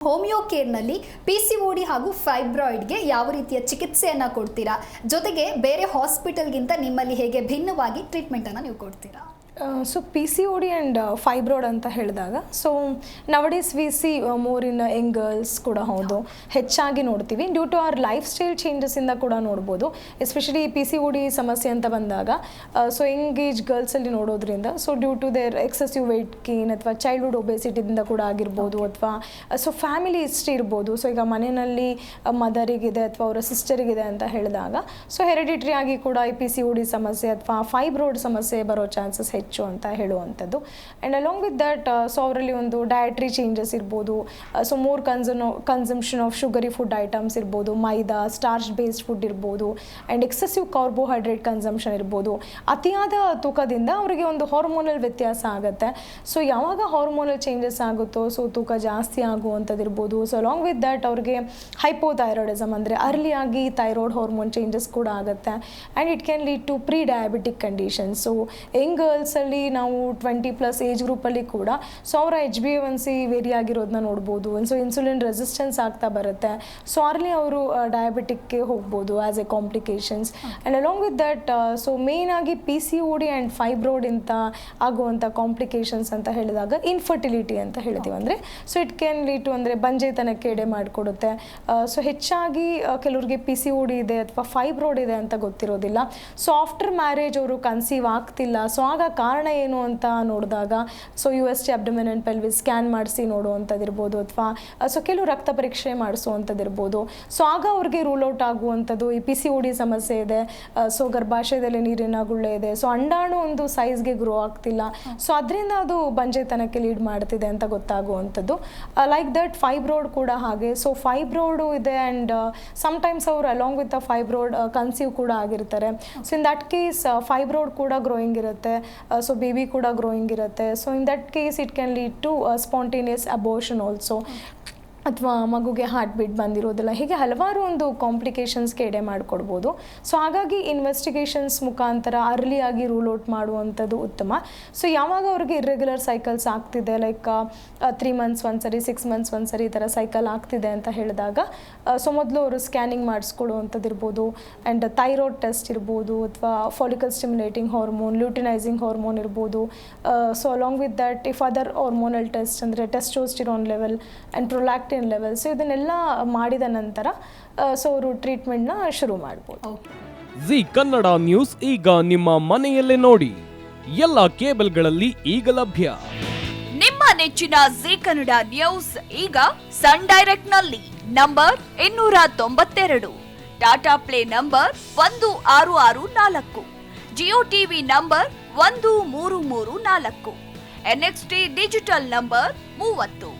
Homeo ಕೇರ್ನಲ್ಲಿ PCOD ಹಾಗೂ ಫೈಬ್ರಾಯ್ಡ್ಗೆ ಯಾವ ರೀತಿಯ ಚಿಕಿತ್ಸೆಯನ್ನು ಕೊಡ್ತೀರಾ? ಜೊತೆಗೆ ಬೇರೆ ಹಾಸ್ಪಿಟಲ್ಗಿಂತ ನಿಮ್ಮಲ್ಲಿ ಹೇಗೆ ಭಿನ್ನವಾಗಿ ಟ್ರೀಟ್ಮೆಂಟನ್ನು ನೀವು ಕೊಡ್ತೀರಾ? ಸೊ PCOD ಆ್ಯಂಡ್ ಫೈಬ್ರಾಯ್ಡ್ ಅಂತ ಹೇಳಿದಾಗ, so nowadays we see more in young girls ಕೂಡ ಹೌದು ಹೆಚ್ಚಾಗಿ ನೋಡ್ತೀವಿ. Due to our lifestyle ಚೇಂಜಸ್ಸಿಂದ ಕೂಡ ನೋಡ್ಬೋದು. ಎಸ್ಪೆಷಲಿ PCOD ಸಮಸ್ಯೆ ಅಂತ ಬಂದಾಗ ಸೊ ಯಂಗ್ ಏಜ್ ಗರ್ಲ್ಸಲ್ಲಿ ನೋಡೋದ್ರಿಂದ, so due to their excessive weight gain ಅಥವಾ ಚೈಲ್ಡ್ಹುಡ್ ಒಬೆಸಿಟಿದಿಂದ ಕೂಡ ಆಗಿರ್ಬೋದು, ಅಥವಾ ಸೊ ಫ್ಯಾಮಿಲಿ ಹಿಸ್ಟ್ರಿ ಇರ್ಬೋದು. ಸೊ ಈಗ ಮನೆಯಲ್ಲಿ ಮದರಿಗಿದೆ ಅಥವಾ ಅವರ ಸಿಸ್ಟರಿಗಿದೆ ಅಂತ ಹೇಳಿದಾಗ, ಸೊ ಹೆರಿಡಿಟ್ರಿ ಆಗಿ ಕೂಡ ಈ PCOD ಸಮಸ್ಯೆ ಅಥವಾ ಫೈಬ್ರಾಯ್ಡ್ ಸಮಸ್ಯೆ ಬರೋ ಚಾನ್ಸಸ್ ಹೆಚ್ಚು ಅಂತ ಹೇಳುವಂಥದ್ದು. And along with that so ಅವರಲ್ಲಿ ಒಂದು ಡಯಟ್ರಿ ಚೇಂಜಸ್ ಇರ್ಬೋದು. So more consumption of sugary food items ಇರ್ಬೋದು, ಮೈದಾ ಸ್ಟಾರ್ಚ್ ಬೇಸ್ಡ್ ಫುಡ್ ಇರ್ಬೋದು, ಆ್ಯಂಡ್ ಎಕ್ಸೆಸಿವ್ ಕಾರ್ಬೋಹೈಡ್ರೇಟ್ ಕನ್ಸಂಪ್ಷನ್ ಇರ್ಬೋದು. ಅತಿಯಾದ ತೂಕದಿಂದ ಅವರಿಗೆ ಒಂದು ಹಾರ್ಮೋನಲ್ ವ್ಯತ್ಯಾಸ ಆಗುತ್ತೆ. ಸೊ ಯಾವಾಗ ಹಾರ್ಮೋನಲ್ ಚೇಂಜಸ್ ಆಗುತ್ತೋ ಸೊ ತೂಕ ಜಾಸ್ತಿ ಆಗುವಂಥದ್ದು ಇರ್ಬೋದು. ಸೊ ಅಲಾಂಗ್ ವಿತ್ ದಟ್ ಅವ್ರಿಗೆ ಹೈಪೋಥೈರಾಯ್ಡಿಸಮ್ ಅಂದರೆ ಅರ್ಲಿಯಾಗಿ ಥೈರಾಯ್ಡ್ ಹಾರ್ಮೋನ್ ಚೇಂಜಸ್ ಕೂಡ ಆಗುತ್ತೆ. And it can lead to prediabetic conditions. So young ಗರ್ಲ್ಸಲ್ಲಿ ನಾವು 20+ ಏಜ್ ಗ್ರೂಪಲ್ಲಿ ಕೂಡ ಸೊ ಅವರ HbA1c ವೇರಿ ಆಗಿರೋದನ್ನ ನೋಡ್ಬೋದು. ಸೊ ಇನ್ಸುಲಿನ್ ರೆಸಿಸ್ಟೆನ್ಸ್ ಆಗ್ತಾ ಬರುತ್ತೆ. ಸೊ ಅರ್ಲಿ ಅವರು ಡಯಾಬಿಟಿಕ್ಗೆ ಹೋಗ್ಬೋದು as a complications. And along with that so main ಆಗಿ PCOD ಆ್ಯಂಡ್ ಫೈಬ್ರಾಯ್ಡ್ ಇಂತ ಆಗುವಂಥ ಕಾಂಪ್ಲಿಕೇಶನ್ಸ್ ಅಂತ ಹೇಳಿದಾಗ ಇನ್ಫರ್ಟಿಲಿಟಿ ಅಂತ ಹೇಳ್ತೀವಿ. ಅಂದರೆ so it can lead to ಅಂದರೆ ಬಂಜೆತನಕ್ಕೆ ಎಡೆ ಮಾಡಿಕೊಡುತ್ತೆ. ಸೊ ಹೆಚ್ಚಾಗಿ ಕೆಲವ್ರಿಗೆ PCOD ಇದೆ ಅಥವಾ ಫೈಬ್ರಾಯ್ಡ್ ಇದೆ ಅಂತ ಗೊತ್ತಿರೋದಿಲ್ಲ. ಸೊ ಆಫ್ಟರ್ ಮ್ಯಾರೇಜ್ ಅವರು ಕನ್ಸೀವ್ ಆಗ್ತಿಲ್ಲ. ಸೊ ಆಗ ಕಾರಣ ಏನು ಅಂತ ನೋಡಿದಾಗ so USG abdomen and pelvis scan ಮಾಡಿಸಿ ನೋಡುವಂಥದ್ದಿರ್ಬೋದು, ಅಥವಾ ಸೊ ಕೆಲವು ರಕ್ತ ಪರೀಕ್ಷೆ ಮಾಡಿಸುವಂಥದ್ದಿರ್ಬೋದು. ಸೊ ಆಗ ಅವ್ರಿಗೆ ರೂಲ್ ಔಟ್ ಆಗುವಂಥದ್ದು ಈ PCOD ಸಮಸ್ಯೆ ಇದೆ. ಸೊ ಗರ್ಭಾಶಯದಲ್ಲಿ ನೀರಿನ ಗುಳ್ಳೆ ಇದೆ. ಸೊ ಅಂಡಾಣು ಒಂದು ಸೈಜ್ಗೆ ಗ್ರೋ ಆಗ್ತಿಲ್ಲ. ಸೊ ಅದರಿಂದ ಅದು ಬಂಜೆತನಕ್ಕೆ ಲೀಡ್ ಮಾಡ್ತಿದೆ ಅಂತ ಗೊತ್ತಾಗುವಂಥದ್ದು. ಲೈಕ್ ದಟ್ ಫೈಬ್ರಾಯ್ಡ್ ಕೂಡ ಹಾಗೆ. ಸೊ ಫೈಬ್ರಾಯ್ಡು ಇದೆ ಆ್ಯಂಡ್ ಸಮ್ಟೈಮ್ಸ್ ಅವರು along with the fibroid conceive ಕೂಡ ಆಗಿರ್ತಾರೆ. So in that case fibroid ಕೂಡ ಗ್ರೋಯಿಂಗ್ ಇರುತ್ತೆ. ಸೊ ಬೇಬಿ ಕೂಡ ಗ್ರೋಯಿಂಗ್ ಇರುತ್ತೆ. So in that case it can lead to spontaneous abortion also, ಅಥವಾ ಮಗುಗೆ ಹಾರ್ಟ್ ಬೀಟ್ ಬಂದಿರೋದಿಲ್ಲ. ಹೀಗೆ ಹಲವಾರು ಒಂದು ಕಾಂಪ್ಲಿಕೇಶನ್ಸ್ಗೆ ಎಡೆ ಮಾಡಿಕೊಡ್ಬೋದು. ಸೊ ಹಾಗಾಗಿ ಇನ್ವೆಸ್ಟಿಗೇಷನ್ಸ್ ಮುಖಾಂತರ ಅರ್ಲಿಯಾಗಿ ರೂಲ್ ಔಟ್ ಮಾಡುವಂಥದ್ದು ಉತ್ತಮ. ಸೊ ಯಾವಾಗ ಅವ್ರಿಗೆ ಇರ್ರೆಗ್ಯುಲರ್ ಸೈಕಲ್ಸ್ ಆಗ್ತಿದೆ, ಲೈಕ್ 3 ಮಂತ್ಸ್ ಒಂದ್ಸರಿ 6 ಮಂತ್ಸ್ ಒಂದ್ಸರಿ ಈ ಥರ ಸೈಕಲ್ ಆಗ್ತಿದೆ ಅಂತ ಹೇಳಿದಾಗ ಸೊ ಮೊದಲು ಅವರು ಸ್ಕ್ಯಾನಿಂಗ್ ಮಾಡಿಸ್ಕೊಡುವಂಥದ್ದು ಇರ್ಬೋದು. ಆ್ಯಂಡ್ ಥೈರಾಯ್ಡ್ ಟೆಸ್ಟ್ ಇರ್ಬೋದು, ಅಥವಾ follicle stimulating hormone, luteinizing hormone ಇರ್ಬೋದು. So along with that if other hormonal test ಅಂದರೆ testosterone level and prolactin level. So ಇದನ್ನೆಲ್ಲ ಮಾಡಿದ ನಂತರ ಸೊ ಅವರು ಟ್ರೀಟ್ಮೆಂಟ್ನ ಶುರು ಮಾಡ್ಬೋದು. ಜಿ ಕನ್ನಡ ನ್ಯೂಸ್ ಈಗ ನಿಮ್ಮ ಮನೆಯಲ್ಲೇ ನೋಡಿ. ಎಲ್ಲ ಕೇಬಲ್ಗಳಲ್ಲಿ ಈಗ ಲಭ್ಯ. ನಿಮ್ಮ ನೆಚ್ಚಿನ ಜಿ ಕನ್ನಡ ನ್ಯೂಸ್ ಈಗ ಸನ್ ಡೈರೆಕ್ಟ್ ನಲ್ಲಿ number 292, Tata play number 1664, Jio TV number 1334, NXT digital number 30,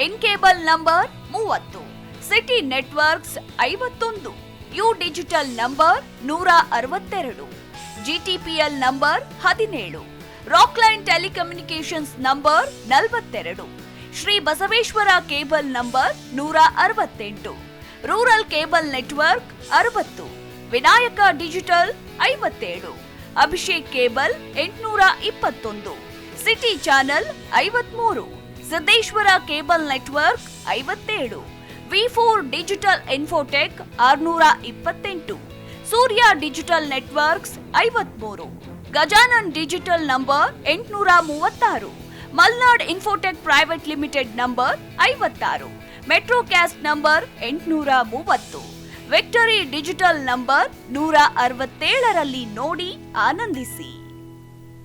in cable number 30, city networks 51, U digital number 162, GTPL number 17, Rockline telecommunications number 42, Shri Basaveshwara cable number 168, rural cable network 60, Vinayaka digital 57, Abhishek cable 821, city channel 53, Siddeshwara cable network 57, V4 digital Infotech 628, Surya digital networks 53, Gajanan digital number 836, Malnad Infotech Private Limited number 56, Metrocast number 830, Victory Digital number 167ರಲ್ಲಿ ನೋಡಿ ಆನಂದಿಸಿ.